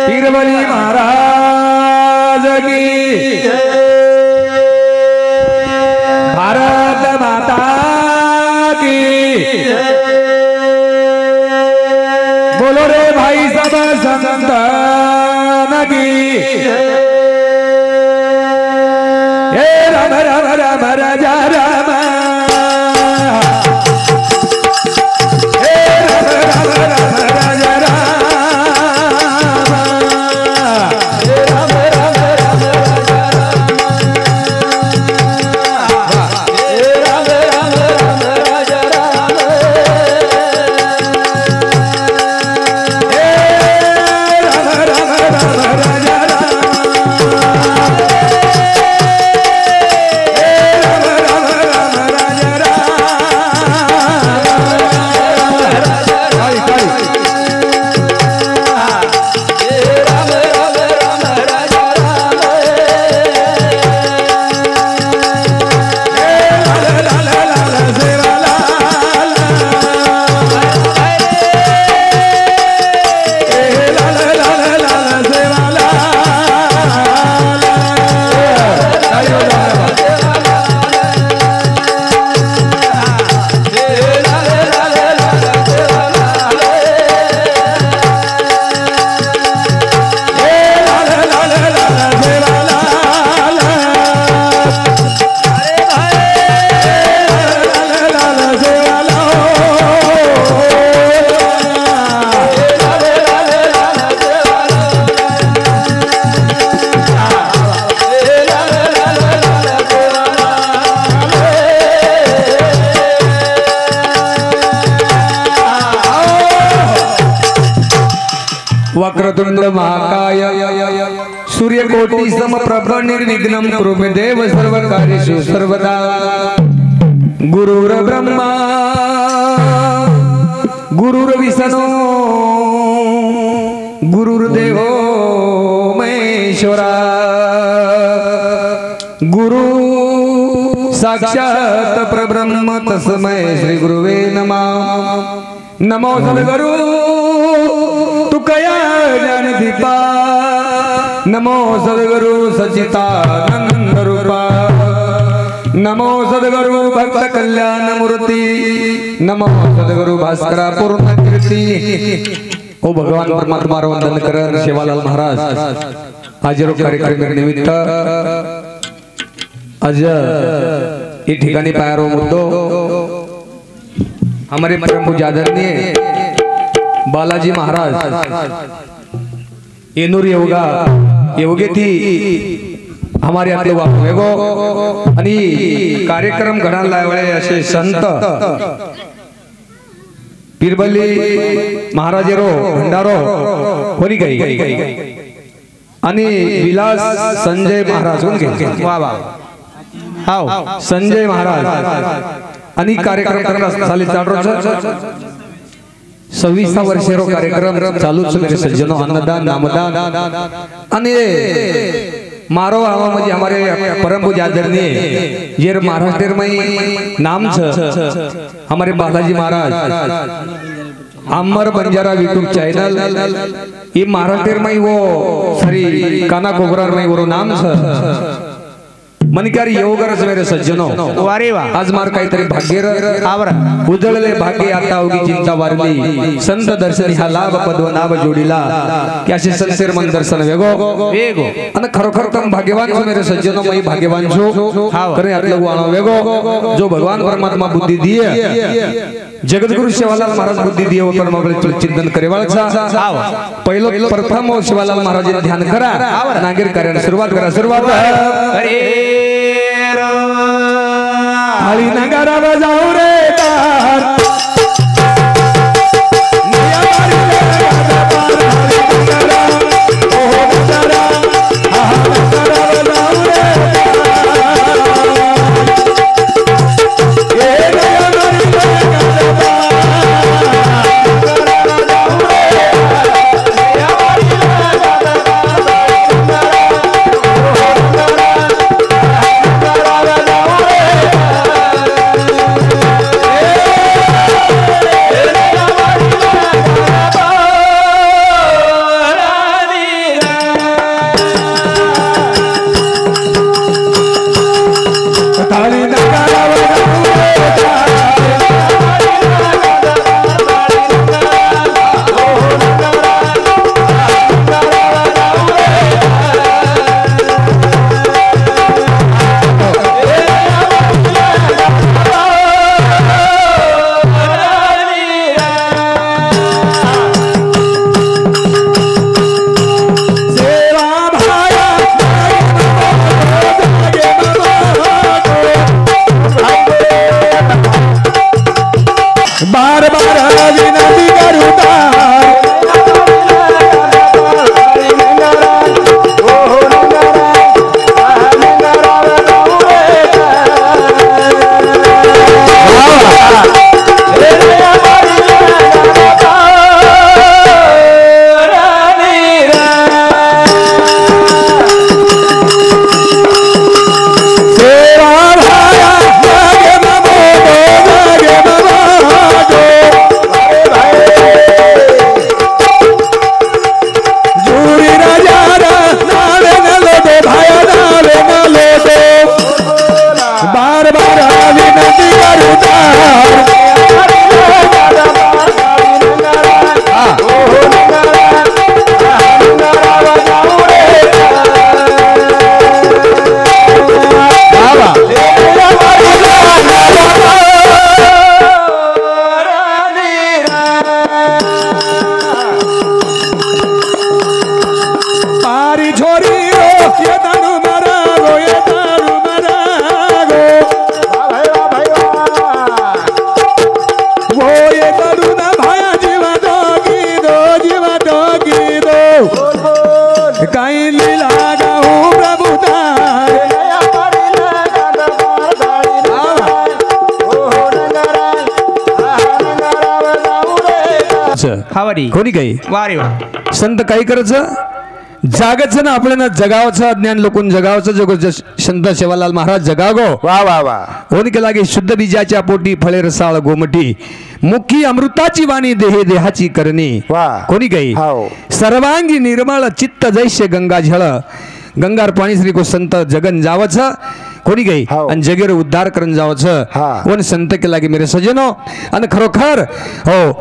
पीरबली महाराज की भारत माता की बोलो रे भाई सब संतान की हे राम राम राम राजा राम हे राम राम राम राजा राम हे राम राम राम राजा राम हे राम राम राम राजा राम हे राम राम राम राजा वक्रतुंड महाकाय सूर्यकोटि समप्रभ निर्विघ्नं कुरु मे देव सर्वकार्येषु सर्वदा गुरुर्ब्रह्मा गुरुर्विष्णु गुरुर्देवो महेश्वरा गुरु साक्षात् परब्रह्म तस्मै श्री गुरुवे नमः नमो सद्गुरु तुकया ज्ञान दीपा नमो सद्गुरु सच्चिदानंद रूपा नमो सद्गुरु भक्त कल्याण मूर्ति नमो सद्गुरु भास्करा पूर्ण कीर्ति ओ भगवान परमात्मा वंदन कर शिवालाल महाराज हाजिरो कार्यक्रम निमित्त आज ये ठिकाणी पायारो मुद्दो हमारे परम पूज्य आदरणीय बालाजी महाराज येनूर योगा योगे थी हमारे आतले वेगो आणि कार्यक्रम घडायला लावले असे संत पीरबली महाराजेरो भंडारो कोणी काही आणि विलास संजय महाराज वा वा हाव संजय महाराज आणि कार्यक्रम करणार साली चालू 26 वर्षेरो कार्यक्रम चालू मेरे सज्जनों अन्नदान नामदान आणि मारो आवा म्हणजे हमारे परम पूज्य आदरणीय ये महाराष्ट्र में नाम छ हमारे बालाजी महाराज अमर बंजारा यूट्यूब चैनल ये महाराष्ट्र में वो सरी काना कोबरार में वो नाम छ मनिकारी योगरस मेरे सज्जनों वारे वा आज मार काहीतरी भाग्येर आवरा उजळले भाग्य आता होगी चिंता वारली संत दर्शन हा लाभ पद्मनाभ जोडीला की असे संसेर मन दर्शन वेगो वेगो आणि खरोखर तम भाग्यवान छो मेरे सज्जनों मैं भाग्यवान छो करे आतलो वाणो वेगो जो भगवान परमात्मा बुद्धि दिए जगद्गुरु शिवालाल महाराज बुद्धि दिए वो परमात्मा चिंतन करेवाळचा पहिलो प्रथम शिवालाल महाराज ध्यान करा नागेर कार्याला सुरुवात करा सुरुवात अरे हरी नगरा बजाऊ रे तार विनंती करूता कोणी काही वारे वा संत काही करायचं जागायचं ना आपल्याला जगावचं ज्ञान लोकून जगावचं जगो संत सेवालाल महाराज जगागो वा वा वा कोणी केला की शुद्ध बीजाच्या पोटी फळे रसाळ गोमटी मुखी अमृताची वाणी देहे देहाची करणी कोणी काही सर्वांगी निर्मळ चित्त जैसे गंगा झळ गंगार पाणी श्री को संत जगन जावच कोणी गई आणि जगेर उद्धार करून जावच कोण संत केला की मेरे सजनो आणि खरोखर हो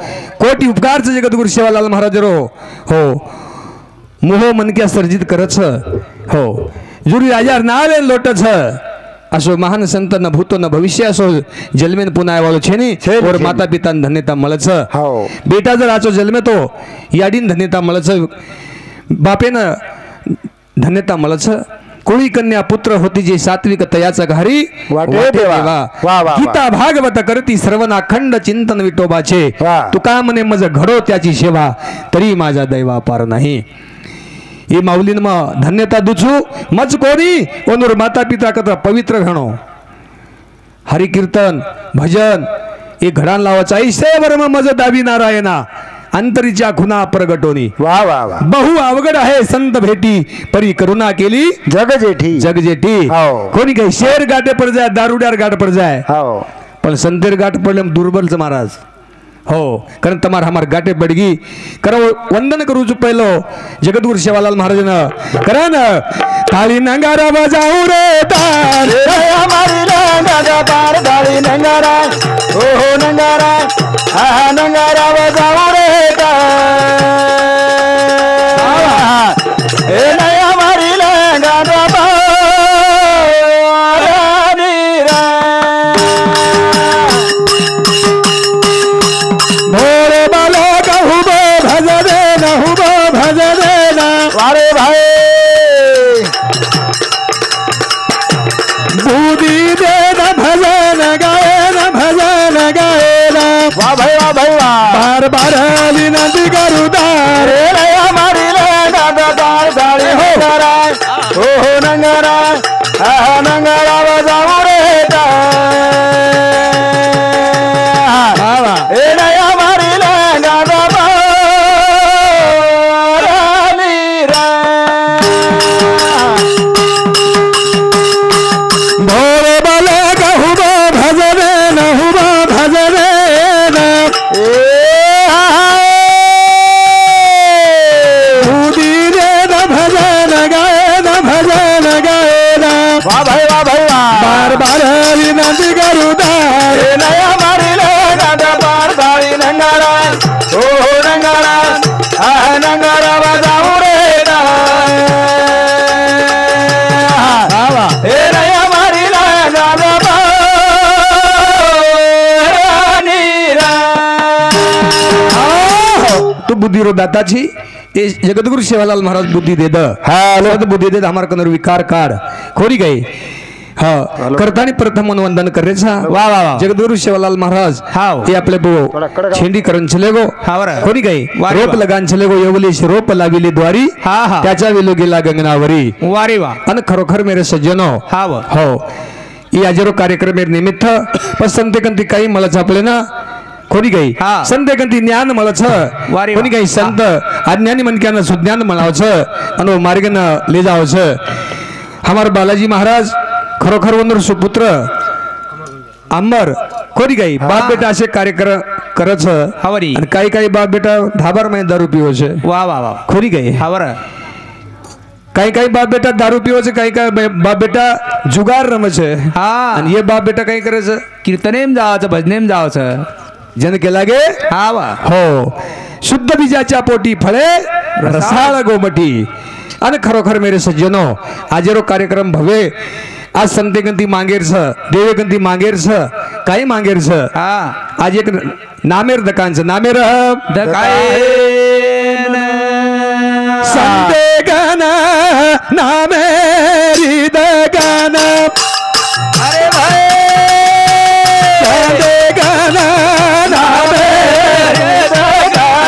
कोटी उपकारच जगद्गुरु सेवालाल महाराज रो हो मोह मनक्या सर्जित करच हो जुरी राजार नावे लोटच असो महान संत न भूतो न भविष्य असो जन्मेन पुन्हा वालो छेनी और माता पिता धन्यता मळच बेटा जर आचो जन्मे तो याडीन धन्यता मळच बापेन धन्यता मळच कोळी कन्या पुत्र होती जे सात्विक तयाचा घारी गीता भागवत करती सर्वना खंड चिंतन विठोबाचे तुका म्हणे मज घडो त्याची सेवा तरी माझा दैवा पार नाही ये माऊलीन मग धन्यता दुचू मज कोणी ओनूर माता पिता कथा पवित्र घणो हरि कीर्तन भजन एक घडान लावायचा ऐसे वर्म मज दावी नारायणा अंतरीच्या खुना प्रगटोनी वा वा वा बहु अवघड आहे संत भेटी परी करुणा केली जग जेठी कोणी काही शेर गाठे पड जाय दारुड्यार गाठ पड जाय पण संतेर गाठ पडले दुर्बलच महाराज हो कारण तमार हमार गाठे बडगी करो वंदन करू चु पहिलो जगद्गुरु सेवालाल महाराज करण थाळी नंगारा बजाऊ रे तार हमारी नंगारा पार थाळी नंगारा ओ हो नंगारा हा नंगारा बजाऊ रे तार ए नाही हमारी नंगारा पार भोरे बालो कहूबो भजरे नहुबो भजरे ना वारे भाई बूदी दे न भजन गाए न भजन गाए ना वाह भाई वाह भाई वाह बार बार विनंती करू दार रे हमारी नंगारा पार थाळी नंगारा ओ हो नंगारा हा नंगारा बजाऊ रे तार ए नाही हमारी नंगारा पार भोरे बालो कहूबो भजरे नहुबो भजरे ना बूदी दे न भजन गाए न भजन गाए ना वाह भाई वाह भाई वाह बार बार विनंती करू दार ए नाही हमारी नंगारा पार थाळी नंगारा ओ हो नंगारा हा नंगारा बजाऊ रे तार ए नाही हमारी नंगारा पार तू बुद्धि रो दाताची ए जगद्गुरु सेवालाल महाराज बुद्धि दे द हाँ बुद्धि दे हमार कनर विकार काढ खोरी गई हा करताना प्रथम वंदन करायचा वा वा वा जगद्गुरु शिवलाल महाराज हाव हे आपले थोडा कडक छेंडी करून चले गो हा बरं कोणी काही वारे रोप वा. लगान चले गो येवलीस रोप लाविली द्वारी हा हा त्याच्या विलो गेला गगनावरी वारे वा आणि खरोखर मेरे सज्जनो हा व हो ಈ ಅಜರೋ ಕಾರ್ಯಕ್ರಮ ನಿಮಿತ್ತ ಸಂತೆಕಂತಿ ಕೈ ಮಳ ಚಾಪಲೆ ना कोणी काही हा. संतेकंती ज्ञान मळच वारे कोणी काही संत अज्ञानी मनक्यानं सुज्ञान मळावच आणि मार्गनं ले जावच हमार बालाजी महाराज खरोखर वंदर सुपुत्र अंबर कोणी काही बाप बेटा असे कार्यक्रम करच हवरी आणि काही काही बाप बेटा धाबार महिने दारू पिवच वा वा वा कोणी काही हा बरं काही काही बाप बेटा दारू पिवायचं काही काही बाप बेटा जुगार रमच हा आणि हे बाप बेटा काही करायचं कीर्तनेम जावाचं भजनेम जावाचं जन केला गे हा वा हो शुद्ध बीजाच्या पोटी फळे रसाळ गोमटी आणि खरोखर मेरे सज्जनो आजेरो कार्यक्रम भवे आज संतेगंती मांगेरस देवेगंती मांगेरस काही मांगेरस हा आज एक नामेर दकांचं नामेर संतेगन नामेरी दकान अरे भाई संतेगन नामेरी दकान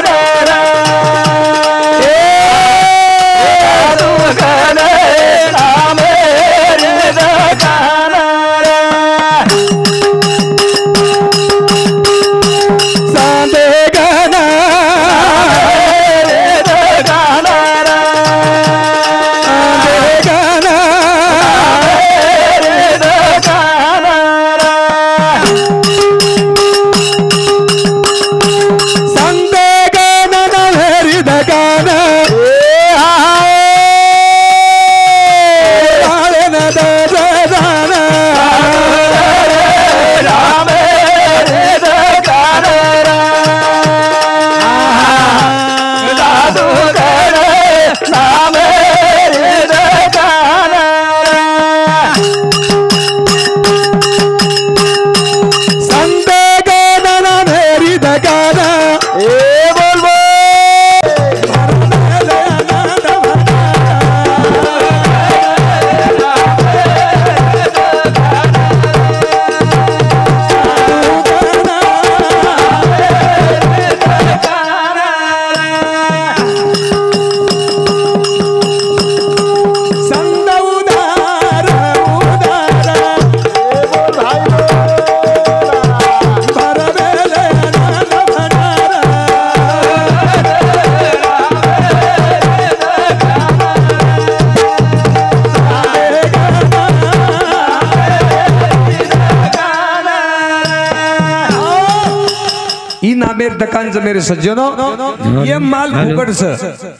नामेर दकांच मेरे सज्जनो ये माल फुकटच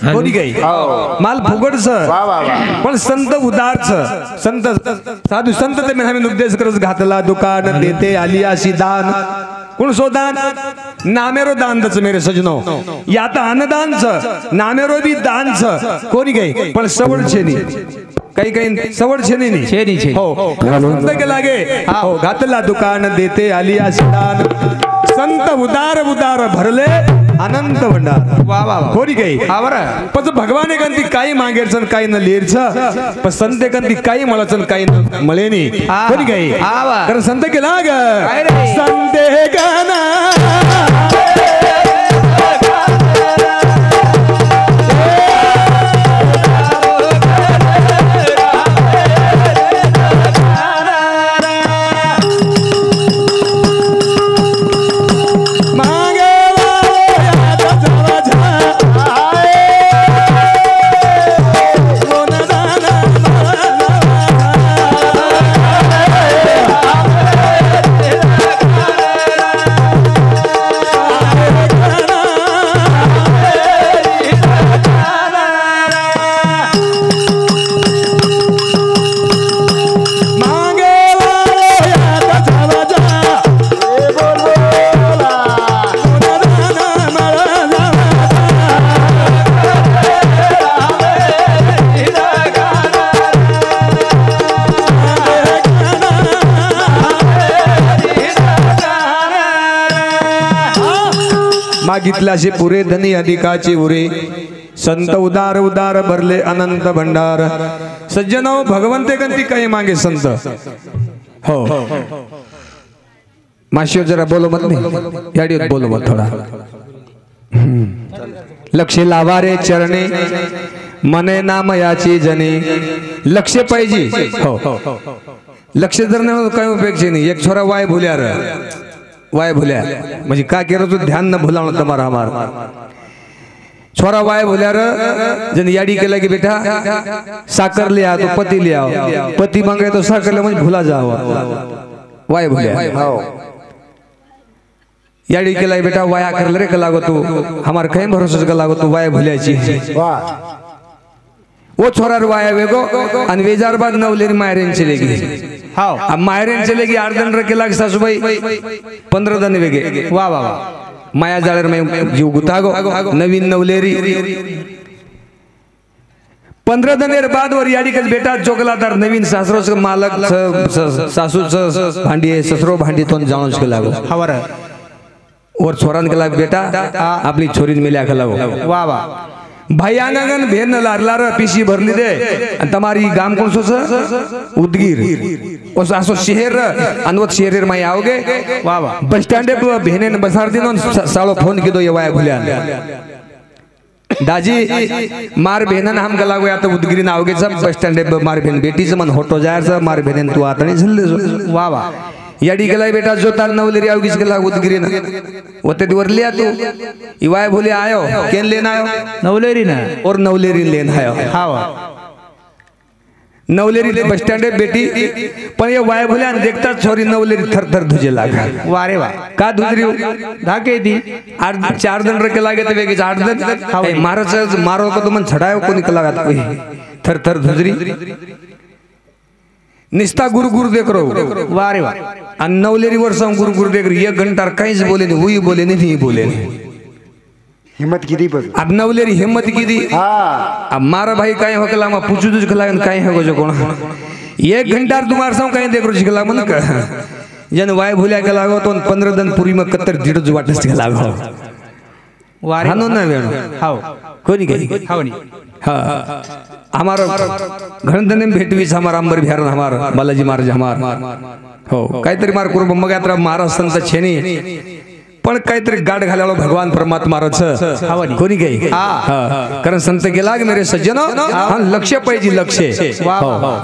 कोणी काही माल फुकटच पण संत उदारच संत साधू संत ते मी उपदेश करत घातला दुकान देते आली अशी दान कोण सो दान नामेरो दानच मेरे सज्जनो या आता अन्नदानच नामेरो बी दानच कोणी काही पण सवड छेनी काही काही सवड छेनी छेनी हो संत के लागे हो घातला दुकान देते आली अशी दान संत उदार उदार भरले अनंत भंडार वा वा कोणी काही पण भगवाने कंती काही मागेरच काही न लेरच पण संत कंती काही मळच काही न मळेनी कोणी काही कारण संत केला ग संते गना मागितल्याचे पुरे धनी अधिकाचे उरे संत उदार उदार भरले अनंत भंडार। सज्जनो भगवंते गंती काही मागे संत हो माशियो जरा बोलो मत नाही याडीत बोलो मत थोडा लक्ष लावा रे चरणे मने नाम याची जने लक्ष पाहिजे हो लक्ष जर नाही काही उपेक्षा नाही। एक छोरा वाय भूल्या रे वाय भूल्या म्हणजे काय केलं तू ध्यान न भुलावणं तुम्हारा हमार छोरा वाय भूल्या रे जन याडी केला की बेटा साकर लिया तो पति लिया पति मांगे तो साकर ले म्हणजे भुला जाओ वाय भूल्या याडी केला बेटा वाया कर रे कलागो तू हमार कहीं भरोसा कलागो तू वाय भूल्याची वो छोरा वाया वेगो आणि वेजार बाद नवलेरी मायरेन चलेगी हां अब मायरेन चलेगी 8 दिन रखे लाग सासूबाई 15 दिन वेगे वाह वाह वाह माया जाळर में जीव गुतागो नवीन नवलेरी 15 दिन बाद वर याडी कस बेटा चोकलादार नवीन सासरोच मालक सासूच भांडी आहे ससरो भांडी तोन जाणोच के लागो हवर और छोरान के लाग बेटा आपली छोरी मिल्या के लागो वाह वाह भाई आंगन भेन लारलार पीसी भरली दे तमारी गाम कौन सो उदगीर ओस आसो शहर अनवत शहर में आओगे वाह वाह बस स्टैंड पे भेने ने बसार दिन सालो फोन की दो ये वाया भुलिया दाजी मार बहनन हम गला गया तो उदगीरी ना आओगे सब बस स्टैंड पे मार बहन बेटी से मन होटो जायर सब मार बहन तू आता नहीं झल्ले वाह वाह याडी गेला बेटा जो तार नवलेरी आओगी इसके उदगिरी ना होते दिवर लिया तू इवाय भोले आयो केन लेना आयो नवलेरी ना और नवलेरी लेना आयो हाँ नवलेरी बस स्टैंड बेटी पण ये वाय भोले आणि देखता छोरी नवलेरी थर थर धुजे लागा वारे वाह का धुजरी धाके दी 4 दिन रखे लागे तो वेगे 8 दिन महाराज मारो को तो मन छड़ायो को निकल लगा थर थर धुजरी निस्ता गुरु गुरु देख रहो वारे वाह नवलेरी वर्ष गुरु गुरु देख रही 1 घंटा कहीं बोले नहीं वही बोले नहीं बोले नहीं हिम्मत की दी बस अब नवलेरी हिम्मत की दी हाँ अब मारा भाई कहीं हो कला पूछू तुझ कला कहीं है जो कौन 1 घंटा तुम्हारे साथ कहीं देख रही कला मन जन वाय भूलिया के लागो तो 15 दिन पूरी में 71 जीरो वाटस के लागो वारे हानो ना वेणो हाओ कोणी काही हाओ नी हाँ हमारा घरधने में भेटवी हमारा अंबर बिहार हमारा बालाजी महाराज हमारा हो काहीतरी मार कुरुब मग यात्रा महाराज संत छेनी पण काहीतरी गाड घालालो भगवान परमात्मा रच कोणी काही कारण संत गेला की मेरे सज्जनो हा लक्ष पाहिजे लक्ष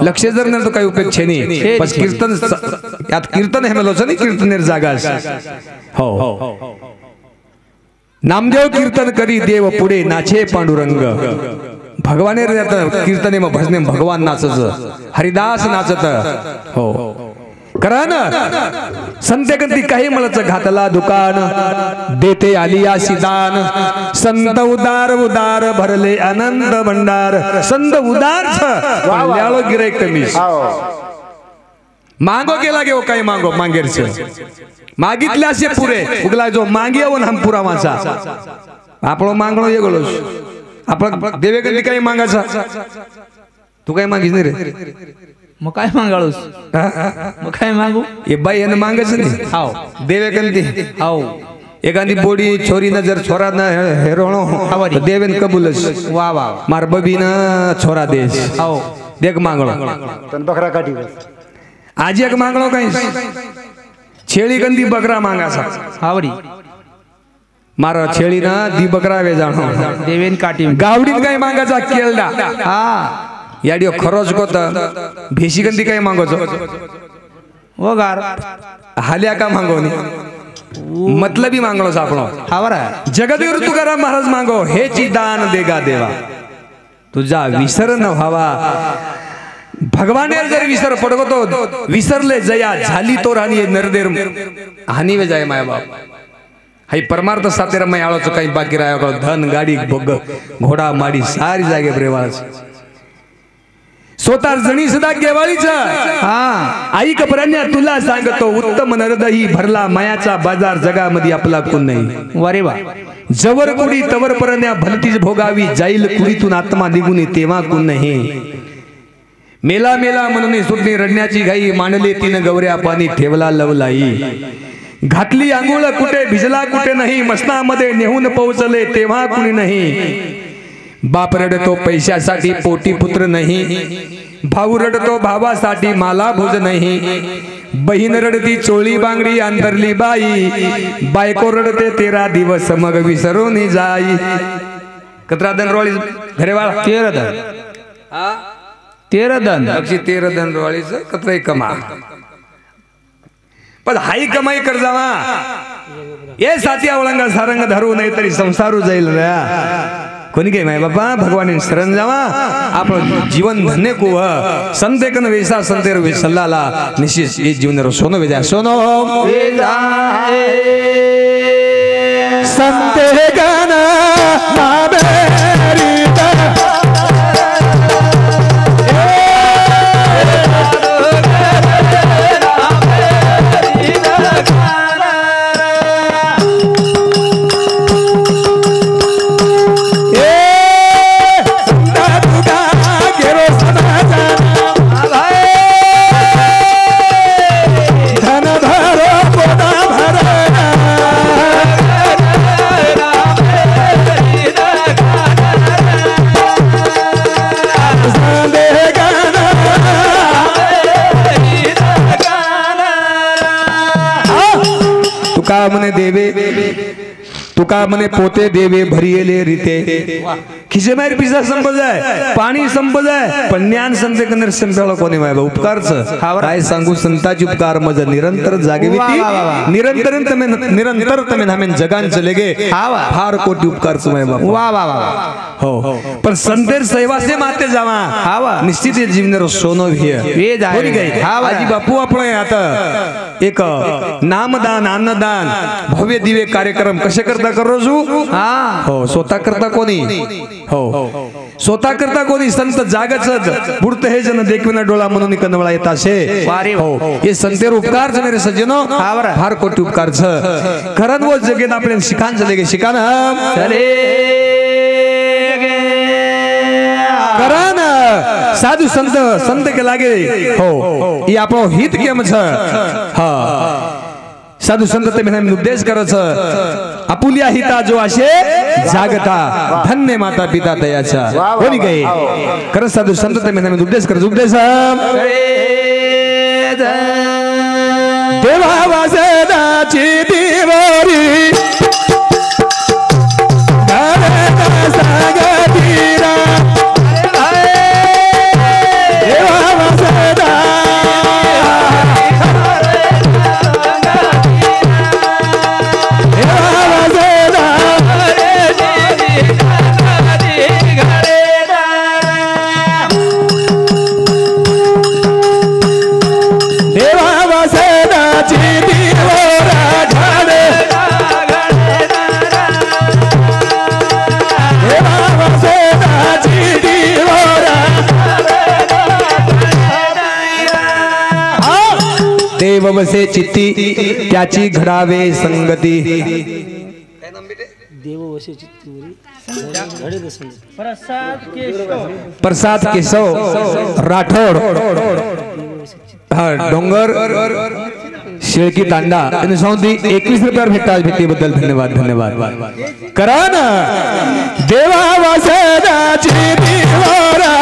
लक्ष जर नाही तो काही उपयोग छेनी बस कीर्तन यात कीर्तन हे मेलोच नाही कीर्तनेर जागा हो नामदेव कीर्तन करी देव पुढे नाचे पांडुरंग भगवाने कीर्तने में भजने भगवान नाचत हरिदास नाचत हो करा ना संते गंती काही मलच घातला दुकान देते आलिया सिदान संत उदार उदार भरले आनंद भंडार संत उदार ल्यालो गिराईक कमीस मांगो केला गे काही मांगो मांगेर मागितल्यासे पुरे उगला जो मांगे वन हम पुरा वाचा आपलो मांगणो येगळो आपण देवे कधी काही मागायचा तू काय मागिस नाही रे मग काय मागाळूस मग काय मागू ये बाई यांना मागायचं नाही हाव देवे कधी हाव एखादी बोडी छोरी न जर छोरा न हेरोणो तो देवेन कबूलस वाह वाह मार बबी न छोरा देश हाव देख मागणो तन बकरा काटी आज एक मागणो काही छेळी गंदी बकरा मागासा हावरी मारा छेळी ना दी बकरा वे जाणो देवेन काटी गावडीन काही मागायचा केलडा हा याडियो खरोच कोत भेशी गंदी काही मागोचो ओ गार हाल्या का मागोनी मतलबी मागणो सापणो हावरा जगद्गुरु तुकाराम महाराज मागो हेची दान देगा देवा तुझा विसर न व्हावा भगवाने जर विसर पडगो तो विसरले जया झाली तो राणी नरदेर हानी वे जाय माय बाप हाई परमार्थ सातेर मै आळोचो काही बाकी रायो धन गाडी बग घोडा माडी सारी जागे प्रेवाळच स्वतः जणी सदा केवाळीच हा आई कपरान्या तुला सांगतो उत्तम नरदही भरला मायाचा बाजार जगामध्ये आपला कोण नाही वारे वा जवर कुडी तवर परण्या भलतीच भोगावी जाईल कुडीतून आत्मा निघून तेव्हा कोण नाही मेला मेला म्हणून सुटणी रडण्याची घाई मांडले तीन गवऱ्या पाणी ठेवला लवलाई घातली आंघोळ कुठे भिजला कुठे नाही मसनामध्ये नेहून पोहोचले तेव्हा कुणी नाही बाप रडतो पैशासाठी पोटी पुत्र नाही, भाऊ रडतो भावासाठी माला भोज नाही, बहीण रडती चोळी बांगडी अंतरली बाई, बायको रडते 13 दिवस मग विसरून जाई. कतरा दन रोळी घरेवाळा 13 दन 13 दन अक्षी 13 दन रोळीच कतराई कमा पण हाई कमाई कर जावा ये साथी अवलंगा सारंग धरू नाही तरी संसारू जाईल रे. कोणी काय माय बापा भगवान शरण जावा आपण जीवन धन्य को संते कन वैसा संतेर वे सल्लाला निश्चित ये जीवन सोनो वेजा सोनो संते गण नाबेरीता तुका मने देवे तुका मने पोते देवे भरियेले रीते खिसे मार पिसा संपजाय पाणी संपजाय पण ज्ञान संते कनर संपेला कोणी माय उपकारच काय सांगू संताची उपकार मज निरंतर जागेविती निरंतर तमे नामे जगान चले गे फार कोटी उपकारच माय बाप वा वा वा हो पण संतेर सेवा से माते जावा निश्चित जीवन सोनो वे जाय कोणी काय आजी बापू आपण आता एक नामदान अन्नदान भव्य दिव्य कार्यक्रम कसे करता करोजू हो स्वतः करता कोणी हो स्वतः करता कोणी संत जागच बुडत हे जन देखविना डोळा म्हणून कनवळा येत असे हो हे संतेर उपकार मेरे सज्जनो फार कोटी उपकार खरन वो जगेत आपल्याला शिकान चले गे शिकान चले करण साधु संत संत के लागे हो ये आपो हित केम छ हा साधु संत ते मैंने उपदेश करच आपुलिया हिता जो आशे जागता धन्य माता पिता दयाचा कोणी गए कर साधु संत ते मैंने उपदेश करच उपदेश देवा वासनाची दिवारी सागतीरा देव बसे चित्ती त्याची घडावे संगती प्रसाद केशव राठोड डोंगर शेळकी तांडा आणि सौंदी 21 रुपयावर भेटीबद्दल धन्यवाद धन्यवाद करा ना देवा वासनाची दिवारा